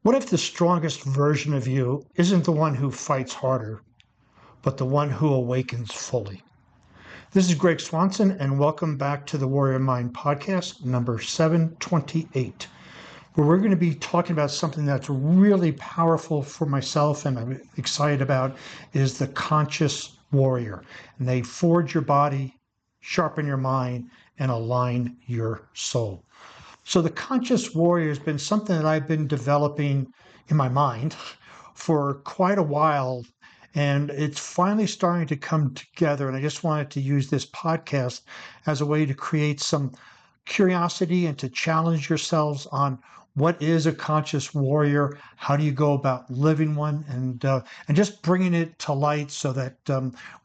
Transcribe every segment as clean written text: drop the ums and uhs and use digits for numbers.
What if the strongest version of you isn't the one who fights harder, but the one who awakens fully? This is Greg Swanson, and welcome back to the Warrior Mind podcast, number 728, where we're going to be talking about something that's really powerful for myself and I'm excited about is the conscious warrior. And they forge your body, sharpen your mind, and align your soul. So the conscious warrior has been something that I've been developing in my mind for quite a while, and it's finally starting to come together. And I just wanted to use this podcast as a way to create some curiosity and to challenge yourselves on what is a conscious warrior, how do you go about living one, and just bringing it to light so that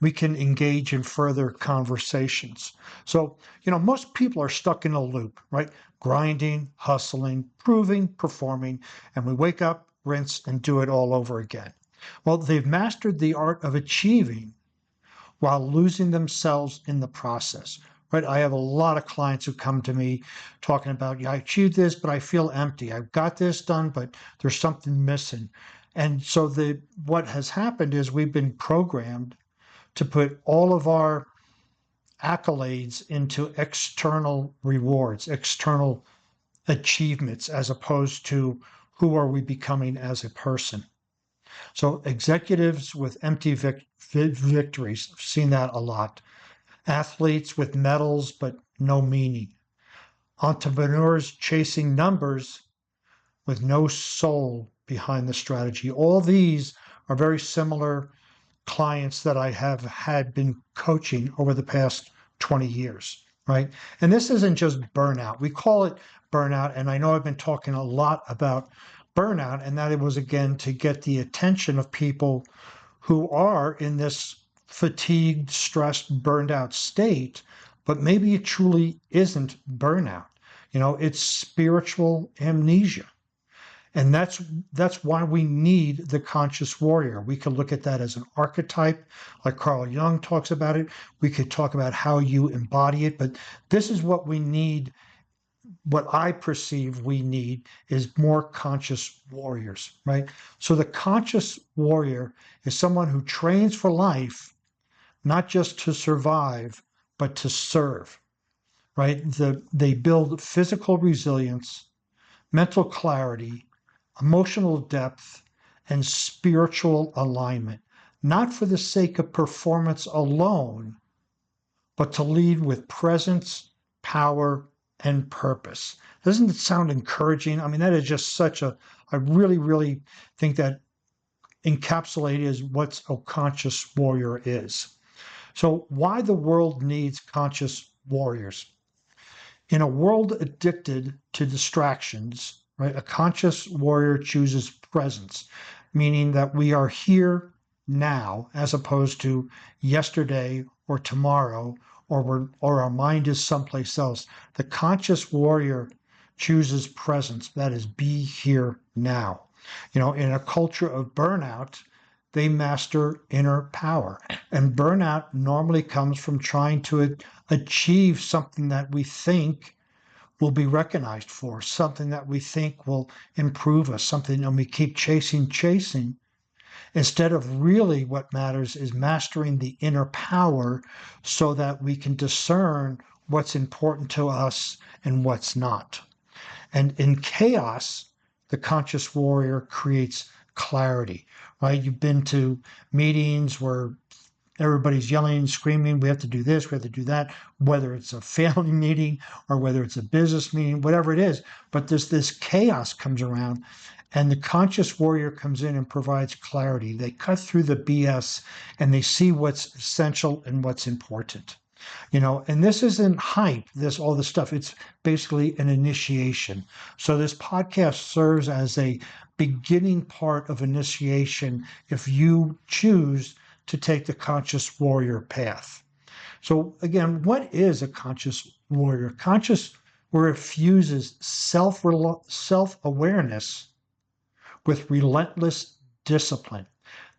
we can engage in further conversations. So, most people are stuck in a loop, right? Grinding, hustling, proving, performing, and we wake up, rinse, and do it all over again. Well, they've mastered the art of achieving while losing themselves in the process. Right? I have a lot of clients who come to me talking about, yeah, I achieved this, but I feel empty. I've got this done, but there's something missing. And so what has happened is we've been programmed to put all of our accolades into external rewards, external achievements, as opposed to who are we becoming as a person. So executives with empty victories, I've seen that a lot. Athletes with medals but no meaning. Entrepreneurs chasing numbers with no soul behind the strategy. All these are very similar clients that I have had been coaching over the past 20 years, right? And this isn't just burnout. We call it burnout, and I know I've been talking a lot about burnout, and that it was, again, to get the attention of people who are in this fatigued, stressed, burned out state, but maybe it truly isn't burnout. It's spiritual amnesia. And that's why we need the conscious warrior. We could look at that as an archetype, like Carl Jung talks about it. We could talk about how you embody it, but this is what we need. What I perceive we need is more conscious warriors, right? So the conscious warrior is someone who trains for life, not just to survive, but to serve, right? They build physical resilience, mental clarity, emotional depth, and spiritual alignment, not for the sake of performance alone, but to lead with presence, power, and purpose. Doesn't it sound encouraging? I mean, that is just I really, really think that encapsulated is what a conscious warrior is. So why the world needs conscious warriors? In a world addicted to distractions, right, a conscious warrior chooses presence, meaning that we are here now as opposed to yesterday or tomorrow, or our mind is someplace else. The conscious warrior chooses presence, that is, be here now. In a culture of burnout, they master inner power. And burnout normally comes from trying to achieve something that we think will be recognized for, something that we think will improve us, something, and we keep chasing, instead of really what matters is mastering the inner power so that we can discern what's important to us and what's not. And in chaos, the conscious warrior creates clarity, right? You've been to meetings where everybody's yelling and screaming, we have to do this, we have to do that, whether it's a family meeting or whether it's a business meeting, whatever it is. But this chaos comes around, and the conscious warrior comes in and provides clarity. They cut through the BS and they see what's essential and what's important. And this isn't hype, all this stuff. It's basically an initiation. So this podcast serves as a beginning part of initiation if you choose to take the conscious warrior path. So again, what is a conscious warrior? Conscious warrior fuses self-awareness with relentless discipline.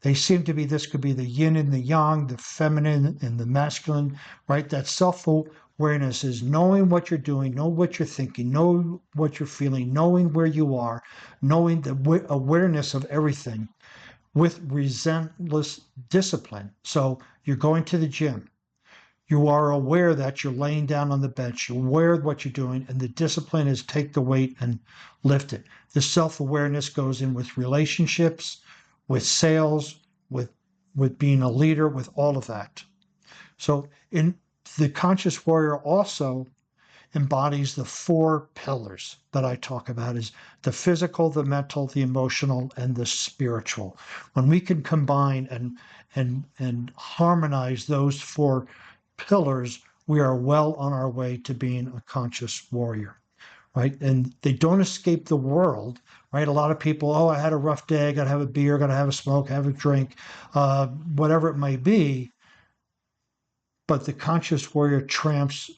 They seem to be, this could be the yin and the yang, the feminine and the masculine, right? That awareness is knowing what you're doing, know what you're thinking, know what you're feeling, knowing where you are, knowing the awareness of everything with relentless discipline. So you're going to the gym. You are aware that you're laying down on the bench. You're aware of what you're doing, and the discipline is take the weight and lift it. The self-awareness goes in with relationships, with sales, with being a leader, with all of that. So in the conscious warrior also embodies the four pillars that I talk about is the physical, the mental, the emotional, and the spiritual. When we can combine and harmonize those four pillars, we are well on our way to being a conscious warrior, right? And they don't escape the world, right? A lot of people, oh, I had a rough day, I got to have a beer, got to have a smoke, have a drink, whatever it may be. But the conscious warrior transforms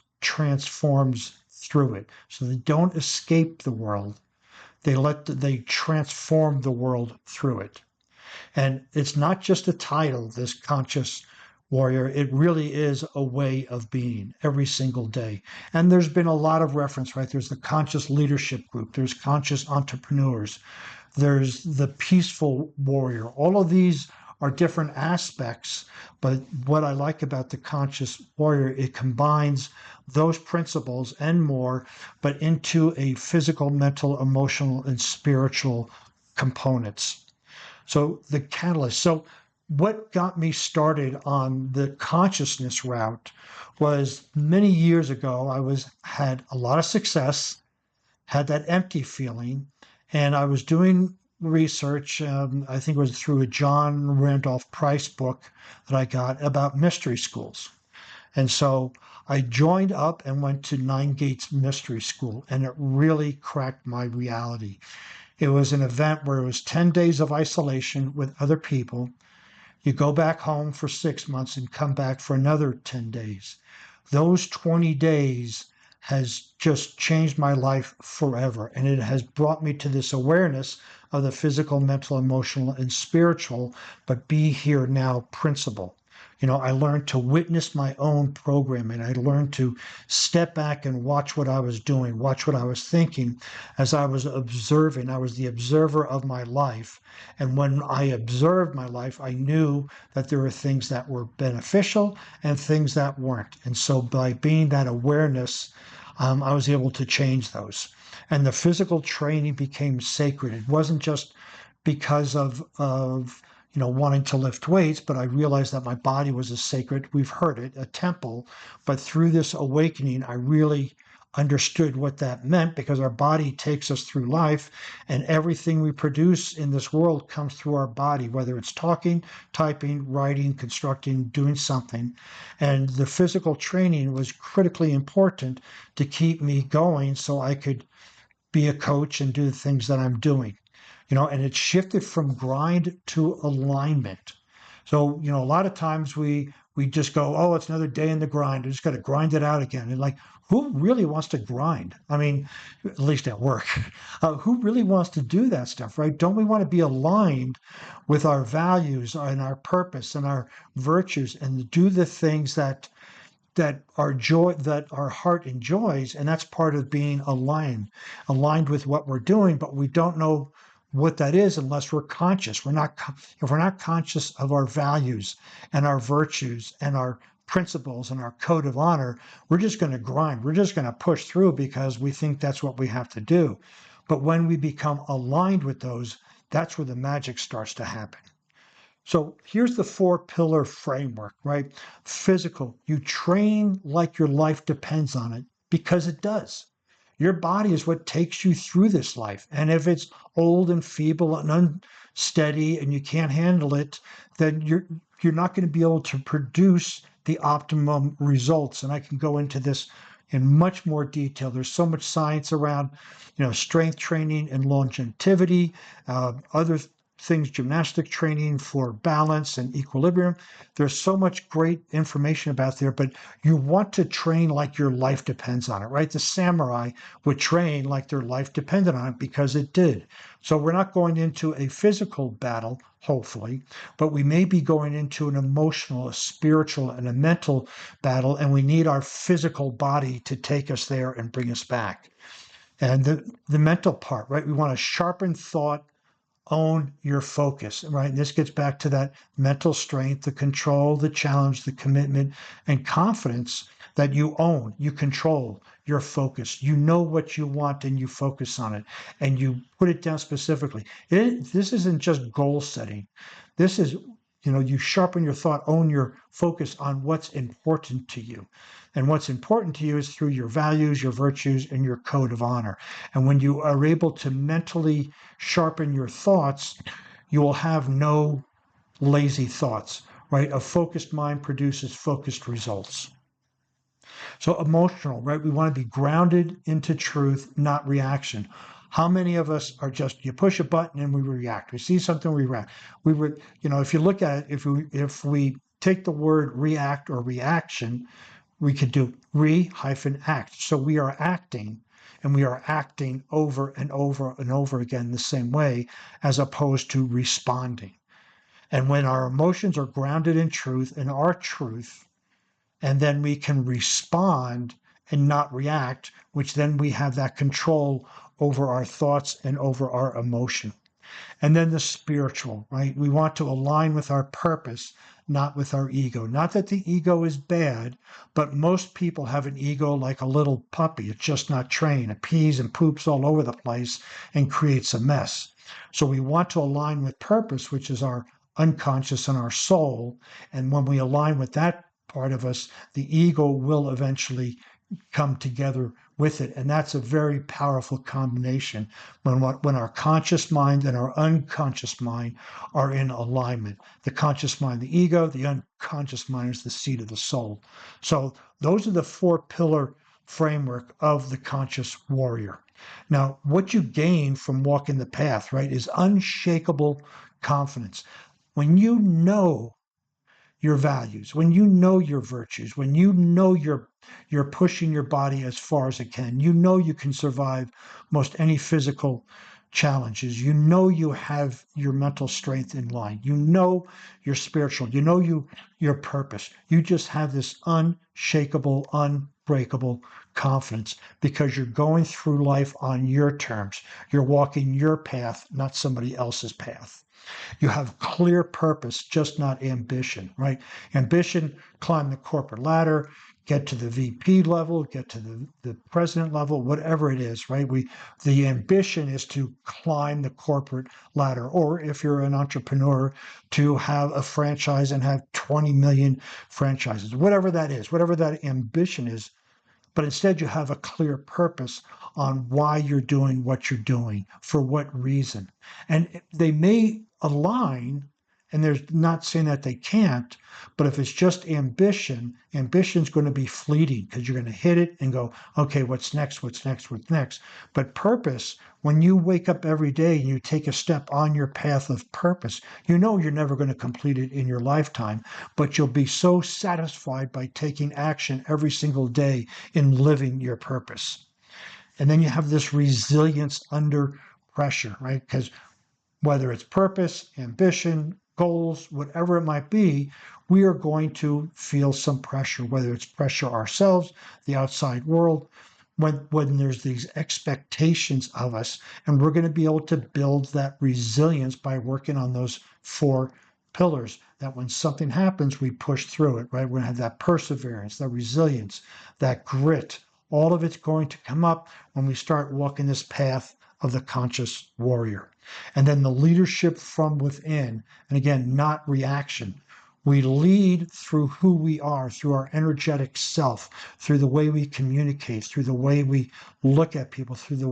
through it. So they don't escape the world. They transform the world through it. And it's not just a title, this conscious warrior. It really is a way of being every single day. And there's been a lot of reference, right? There's the conscious leadership group, there's conscious entrepreneurs, there's the peaceful warrior. All of these are different aspects, but what I like about the conscious warrior, it combines those principles and more, but into a physical, mental, emotional, and spiritual components. So the catalyst. So what got me started on the consciousness route was many years ago, had a lot of success, had that empty feeling, and I was doing research. I think it was through a John Randolph Price book that I got about mystery schools. And so I joined up and went to Nine Gates Mystery School, and it really cracked my reality. It was an event where it was 10 days of isolation with other people. You go back home for 6 months and come back for another 10 days. Those 20 days has just changed my life forever. And it has brought me to this awareness of the physical, mental, emotional, and spiritual, but be here now principle. I learned to witness my own programming. I learned to step back and watch what I was doing, watch what I was thinking as I was observing. I was the observer of my life. And when I observed my life, I knew that there were things that were beneficial and things that weren't. And so by being that awareness, I was able to change those. And the physical training became sacred. It wasn't just because of wanting to lift weights, but I realized that my body was a sacred, we've heard it, a temple. But through this awakening, I really understood what that meant, because our body takes us through life, and everything we produce in this world comes through our body, whether it's talking, typing, writing, constructing, doing something. And the physical training was critically important to keep me going so I could be a coach and do the things that I'm doing. And it shifted from grind to alignment. So, a lot of times we just go, oh, it's another day in the grind. I just got to grind it out again. And like, who really wants to grind? I mean, at least at work, who really wants to do that stuff, right? Don't we want to be aligned with our values and our purpose and our virtues, and do the things that our joy, that our heart enjoys? And that's part of being aligned with what we're doing, but we don't know what that is unless we're conscious. If we're not conscious of our values and our virtues and our principles and our code of honor, we're just going to grind. We're just going to push through because we think that's what we have to do. But when we become aligned with those, that's where the magic starts to happen. So here's the 4-pillar framework, right? Physical, you train like your life depends on it, because it does. Your body is what takes you through this life. And if it's old and feeble and unsteady and you can't handle it, then you're not going to be able to produce the optimum results. And I can go into this in much more detail. There's so much science around, strength training and longevity, other things, gymnastic training for balance and equilibrium. There's so much great information about there, but you want to train like your life depends on it, right? The samurai would train like their life depended on it because it did. So we're not going into a physical battle, hopefully, but we may be going into an emotional, a spiritual, and a mental battle, and we need our physical body to take us there and bring us back. And the mental part, right? We want to sharpen thought, own your focus, right? And this gets back to that mental strength, the control, the challenge, the commitment, and confidence that you own, you control your focus. You know what you want and you focus on it and you put it down specifically. This isn't just goal setting. This is, you sharpen your thought, own your focus on what's important to you. And what's important to you is through your values, your virtues, and your code of honor. And when you are able to mentally sharpen your thoughts, you will have no lazy thoughts, right? A focused mind produces focused results. So emotional, right? We want to be grounded into truth, not reaction. How many of us are just, you push a button and we react? We see something, we react. We would, if you look at it, if we take the word react or reaction, we could do re-act. So we are acting, and we are acting over and over and over again the same way, as opposed to responding. And when our emotions are grounded in truth, in our truth, and then we can respond and not react, which then we have that control over our thoughts and over our emotion. And then the spiritual, right? We want to align with our purpose, not with our ego. Not that the ego is bad, but most people have an ego like a little puppy. It's just not trained. It pees and poops all over the place and creates a mess. So we want to align with purpose, which is our unconscious and our soul. And when we align with that part of us, the ego will eventually come together with it. And that's a very powerful combination when our conscious mind and our unconscious mind are in alignment. The conscious mind, the ego, the unconscious mind is the seat of the soul. So those are the 4-pillar framework of the conscious warrior. Now, what you gain from walking the path, right, is unshakable confidence. When you know your values, when you know your virtues, when you know you're pushing your body as far as it can, you know you can survive most any physical challenges, you know you have your mental strength in line, you know you're spiritual, you know your purpose. You just have this unshakable, unbreakable confidence because you're going through life on your terms. You're walking your path, not somebody else's path. You have clear purpose, just not ambition, right? Ambition, climb the corporate ladder, get to the VP level, get to the president level, whatever it is, right? The ambition is to climb the corporate ladder, or if you're an entrepreneur, to have a franchise and have 20 million franchises, whatever that is, whatever that ambition is. But instead, you have a clear purpose on why you're doing what you're doing, for what reason. And they may align, and there's not saying that they can't, but if it's just ambition's going to be fleeting because you're going to hit it and go, okay, what's next, what's next, what's next? But purpose, when you wake up every day and you take a step on your path of purpose, you know you're never going to complete it in your lifetime, but you'll be so satisfied by taking action every single day in living your purpose. And then you have this resilience under pressure, right? Because whether it's purpose, ambition, goals, whatever it might be, we are going to feel some pressure, whether it's pressure ourselves, the outside world, when there's these expectations of us, and we're going to be able to build that resilience by working on those 4 pillars, that when something happens, we push through it, right? We're going to have that perseverance, that resilience, that grit. All of it's going to come up when we start walking this path of the conscious warrior. And then the leadership from within, and again, not reaction. We lead through who we are, through our energetic self, through the way we communicate, through the way we look at people, through the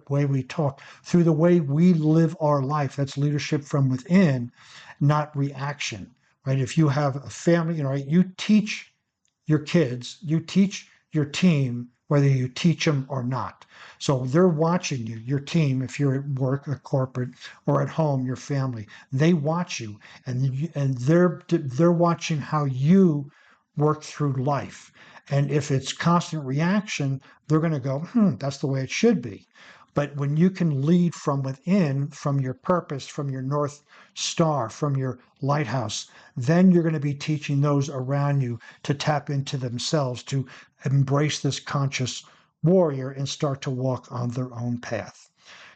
way we talk, through the way we live our life. That's leadership from within, not reaction, right? If you have a family, right, you teach your kids, you teach your team whether you teach them or not. So they're watching you, your team, if you're at work, a corporate, or at home, your family. They watch you, and they're watching how you work through life. And if it's constant reaction, they're going to go, that's the way it should be. But when you can lead from within, from your purpose, from your North Star, from your lighthouse, then you're going to be teaching those around you to tap into themselves, to embrace this conscious warrior and start to walk on their own path.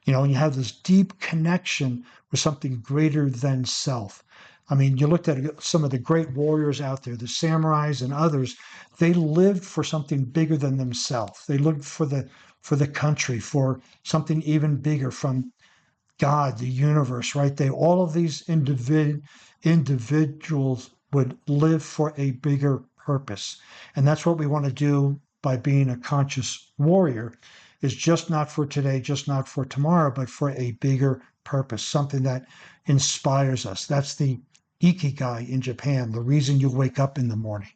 And you have this deep connection with something greater than self. I mean, you looked at some of the great warriors out there, the samurais and others, they lived for something bigger than themselves. They lived for the country, for something even bigger, from God, the universe, right? All of these individuals would live for a bigger purpose. And that's what we want to do by being a conscious warrior, is just not for today, just not for tomorrow, but for a bigger purpose, something that inspires us. That's the ikigai in Japan, the reason you wake up in the morning.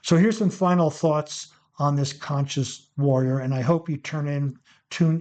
So here's some final thoughts on this conscious warrior, and I hope you tune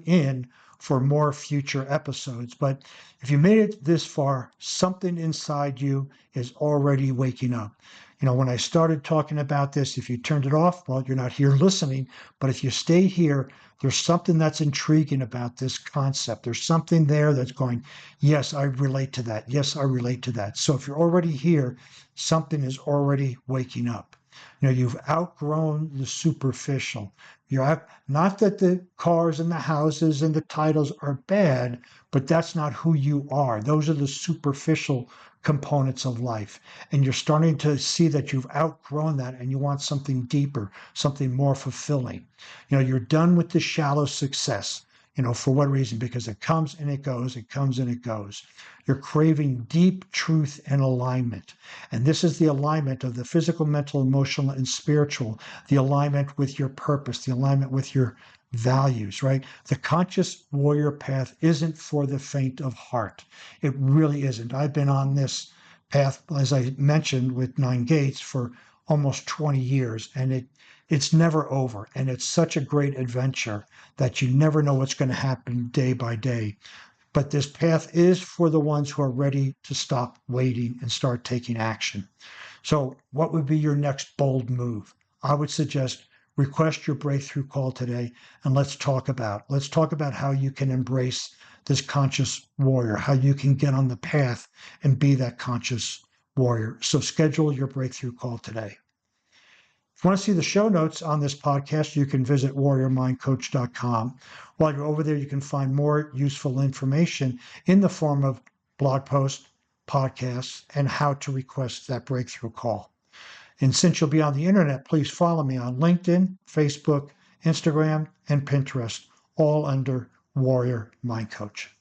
in for more future episodes. But if you made it this far, something inside you is already waking up. When I started talking about this, if you turned it off, well, you're not here listening. But if you stay here, there's something that's intriguing about this concept. There's something there that's going, yes, I relate to that. Yes, I relate to that. So if you're already here, something is already waking up. You've outgrown the superficial. Not that the cars and the houses and the titles are bad, but that's not who you are. Those are the superficial components of life. And you're starting to see that you've outgrown that and you want something deeper, something more fulfilling. You're done with the shallow success. For what reason? Because it comes and it goes, it comes and it goes. You're craving deep truth and alignment. And this is the alignment of the physical, mental, emotional, and spiritual, the alignment with your purpose, the alignment with your values, right? The conscious warrior path isn't for the faint of heart. It really isn't. I've been on this path, as I mentioned, with 9 Gates for almost 20 years, and it's never over. And it's such a great adventure that you never know what's going to happen day by day. But this path is for the ones who are ready to stop waiting and start taking action. So what would be your next bold move? I would suggest request your breakthrough call today, and let's talk about how you can embrace this conscious warrior, how you can get on the path and be that conscious warrior. So schedule your breakthrough call today. If you want to see the show notes on this podcast, you can visit warriormindcoach.com. While you're over there, you can find more useful information in the form of blog posts, podcasts, and how to request that breakthrough call. And since you'll be on the internet, please follow me on LinkedIn, Facebook, Instagram, and Pinterest, all under Warrior Mind Coach.